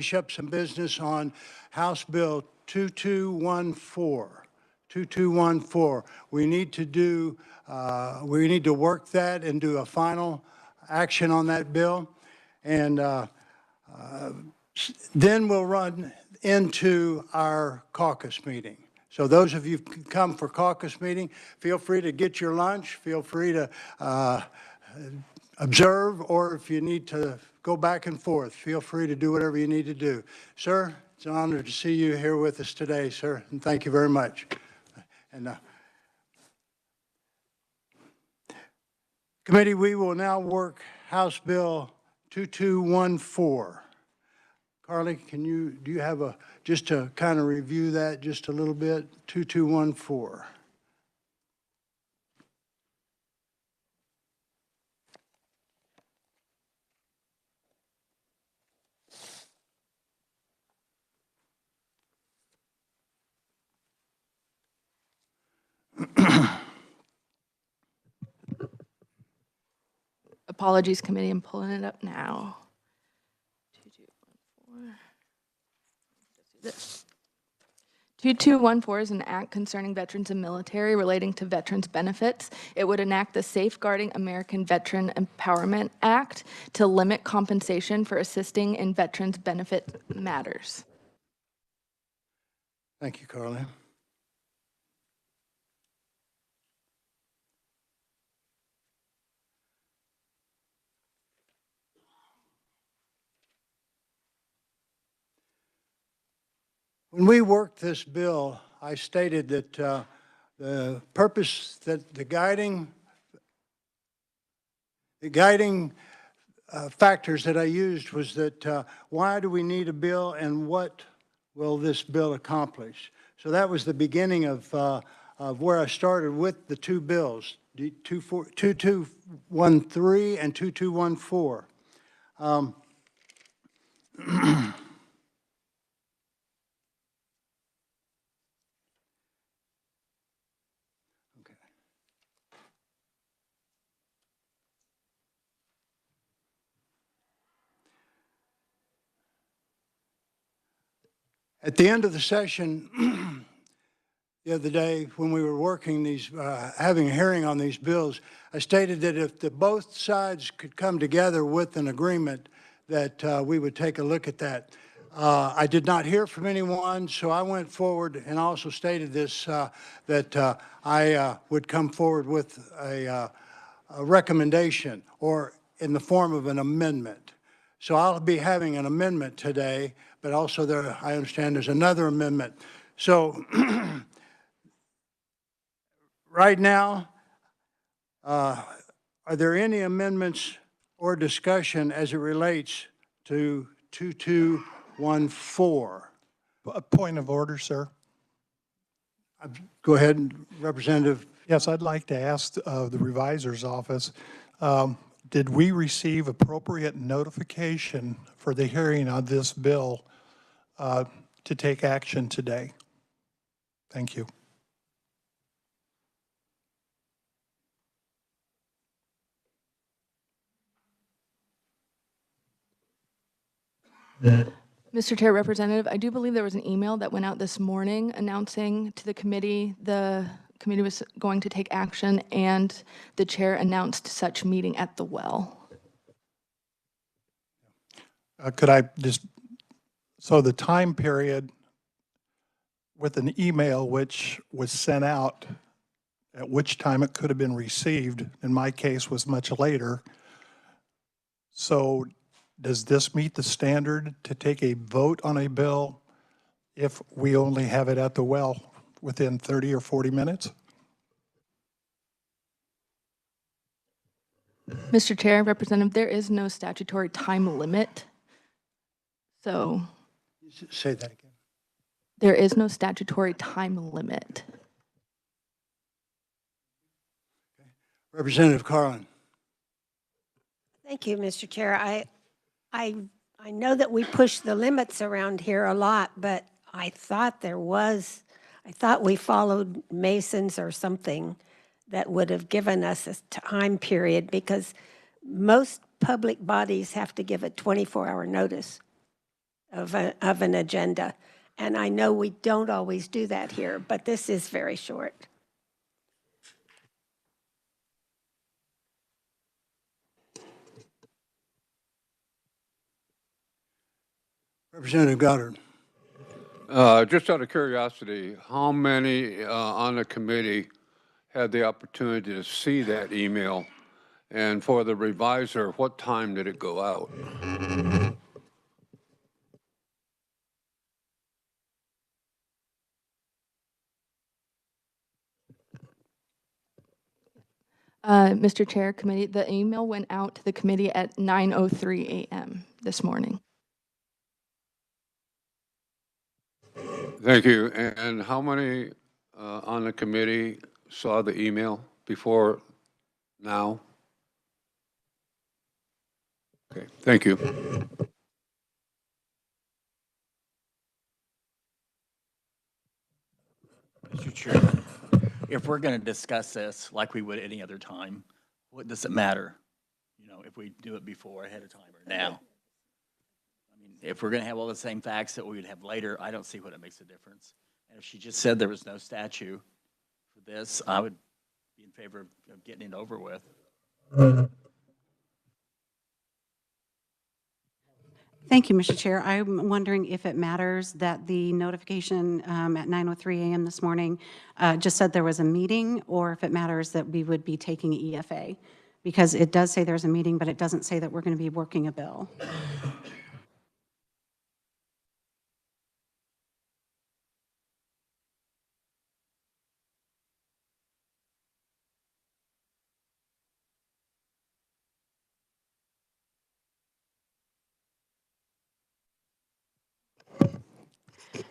finish up some business on House Bill 2214. 2214. We need to work that and do a final action on that bill. And then we'll run into our caucus meeting. So those of you who come for caucus meeting, feel free to get your lunch, feel free to observe, or if you need to go back and forth, feel free to do whatever you need to do. Sir, it's an honor to see you here with us today, sir, and thank you very much. And committee, we will now work House Bill 2214. Carly, do you have just to kind of review that just a little bit? 2214. Apologies, committee. I'm pulling it up now. 2214 is an act concerning veterans and military relating to veterans benefits. It would enact the Safeguarding American Veteran Empowerment Act to limit compensation for assisting in veterans benefit matters. Thank you, Carly. When we worked this bill, I stated that the purpose, that the guiding factors that I used was that why do we need a bill and what will this bill accomplish? So that was the beginning of where I started with the two bills, 2213 and 2214. At the end of the session the other day, when we were working these, having a hearing on these bills, I stated that if both sides could come together with an agreement, that we would take a look at that. I did not hear from anyone, so I went forward and also stated this, that I would come forward with a recommendation or in the form of an amendment. So I'll be having an amendment today, but also I understand there's another amendment. So right now, are there any amendments or discussion as it relates to 2214? A point of order, sir. Go ahead, Representative. Yes, I'd like to ask the revisor's office, did we receive appropriate notification for the hearing on this bill to take action today? Thank you. Mr. Chair, Representative, I do believe there was an email that went out this morning announcing to the committee the committee was going to take action, and the chair announced such meeting at the well. Could I just, so the time period with an email which was sent out, at which time it could have been received, in my case was much later. So does this meet the standard to take a vote on a bill if we only have it at the well within 30 or 40 minutes? Mr. Chair, Representative, there is no statutory time limit. So Say that again. there is no statutory time limit. Okay. Representative Carlin. Thank you, Mr. Chair. I know that we push the limits around here a lot, but I thought we followed Mason's or something that would have given us a time period, because most public bodies have to give a 24-hour notice. of an agenda. And I know we don't always do that here, but this is very short. Representative Goddard. Just out of curiosity, how many on the committee had the opportunity to see that email? And for the reviser, what time did it go out? Mr. Chair, committee, the email went out to the committee at 9:03 a.m. this morning. Thank you. And how many on the committee saw the email before now? Okay, thank you. Mr. Chair, if we're going to discuss this like we would any other time, what does it matter? You know, if we do it before, ahead of time, or now? I mean, if we're going to have all the same facts that we would have later, I don't see what it makes a difference. And if she just said there was no statute for this, I would be in favor of getting it over with. Thank you, Mr. Chair. I'm wondering if it matters that the notification at 9:03 a.m. this morning just said there was a meeting, or if it matters that we would be taking EFA, because it does say there's a meeting, but it doesn't say that we're going to be working a bill.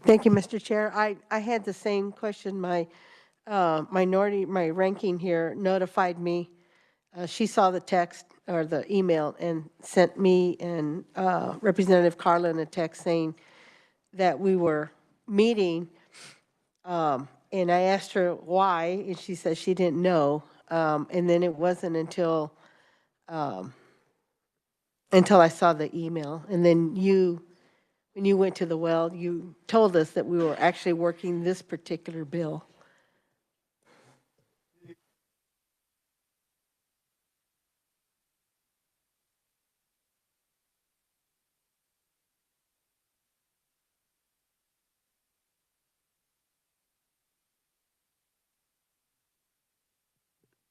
Thank you, Mr. Chair. I had the same question. My my ranking here notified me. She saw the text or the email and sent me and Representative Carlin a text saying that we were meeting. And I asked her why, and she said she didn't know. And then it wasn't until I saw the email. And then when you went to the well, you told us that we were actually working this particular bill.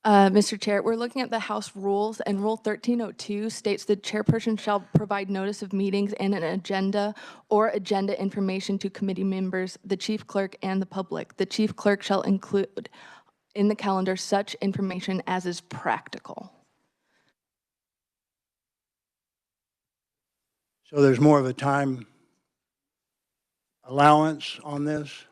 Mr. Chair, we're looking at the House rules, and Rule 1302 states the chairperson shall provide notice of meetings and an agenda or agenda information to committee members, the chief clerk, and the public. The chief clerk shall include in the calendar such information as is practical. So there's more of a time allowance on this?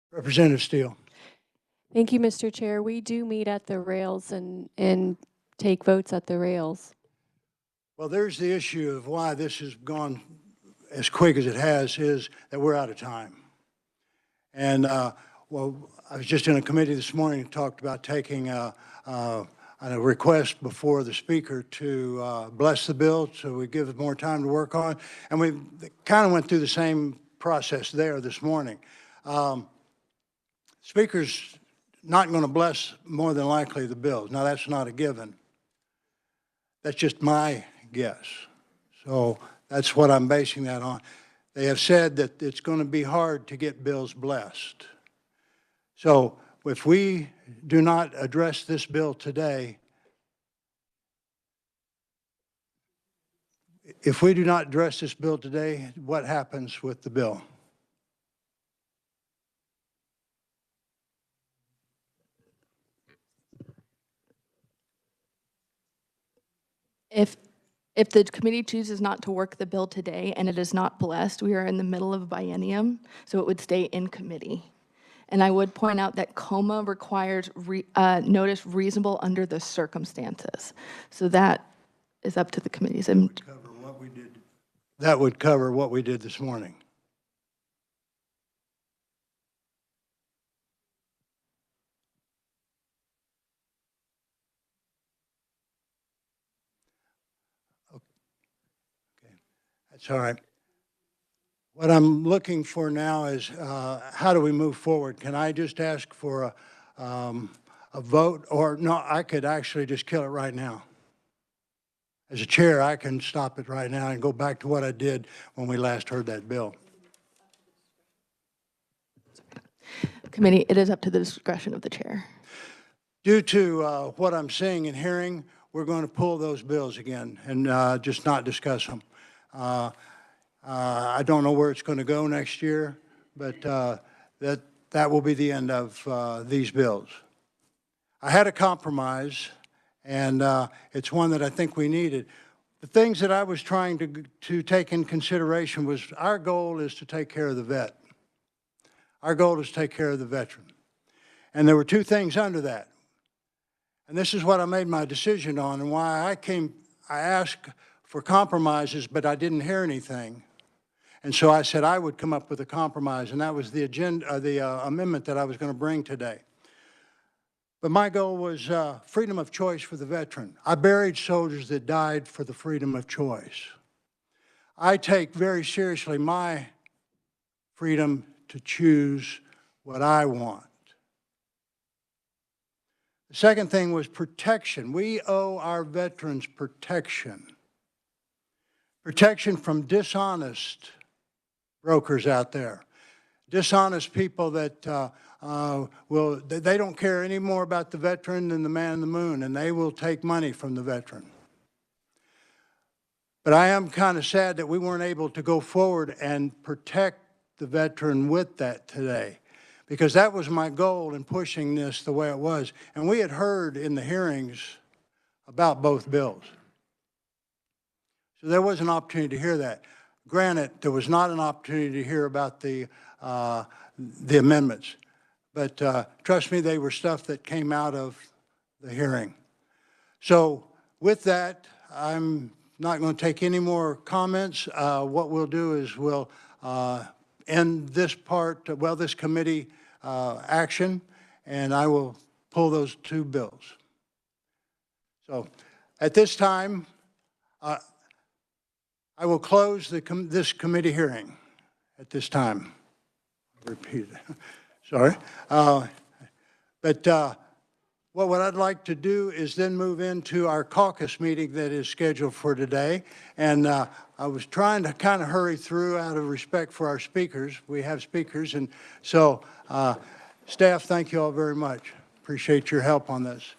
Representative Steele. Thank you, Mr. Chair. We do meet at the rails and take votes at the rails. Well, there's the issue of why this has gone as quick as it has, is that we're out of time. And, well, I was just in a committee this morning and talked about taking a request before the speaker to bless the bill so we give it more time to work on. And we kind of went through the same process there this morning. Speaker's not going to bless more than likely the bills. Now, that's not a given. That's just my guess. So that's what I'm basing that on. They have said that it's going to be hard to get bills blessed. So if we do not address this bill today, what happens with the bill? If the committee chooses not to work the bill today and it is not blessed, we are in the middle of a biennium, so it would stay in committee. And I would point out that COMA requires notice reasonable under the circumstances. So that is up to the committees. Cover what we did. That would cover what we did this morning. Okay, that's all right. What I'm looking for now is how do we move forward? Can I just ask for a vote, or no, I could actually just kill it right now. As a chair, I can stop it right now and go back to what I did when we last heard that bill. Committee, it is up to the discretion of the chair. Due to what I'm seeing and hearing, we're going to pull those bills again and just not discuss them. I don't know where it's going to go next year, but that will be the end of these bills. I had a compromise, and it's one that I think we needed. The things that I was trying to take in consideration was our goal is to take care of the vet. Our goal is to take care of the veteran. And there were two things under that. And this is what I made my decision on and why I asked for compromises, but I didn't hear anything. And so I said I would come up with a compromise, and that was the agenda, the amendment that I was going to bring today. But my goal was freedom of choice for the veteran. I buried soldiers that died for the freedom of choice. I take very seriously my freedom to choose what I want. The second thing was protection. We owe our veterans protection. Protection from dishonest brokers out there. Dishonest people that they don't care any more about the veteran than the man in the moon, and they will take money from the veteran. But I am kind of sad that we weren't able to go forward and protect the veteran with that today, because that was my goal in pushing this the way it was. And we had heard in the hearings about both bills. So there was an opportunity to hear that. Granted, there was not an opportunity to hear about the amendments. But trust me, they were stuff that came out of the hearing. So with that, I'm not going to take any more comments. What we'll do is we'll end this part, well, this committee action, and I will pull those two bills. So at this time, I will close this committee hearing at this time. Repeat it. Sorry. But what I'd like to do is then move into our caucus meeting that is scheduled for today. And I was trying to kind of hurry through out of respect for our speakers. We have speakers. And so staff, thank you all very much. Appreciate your help on this.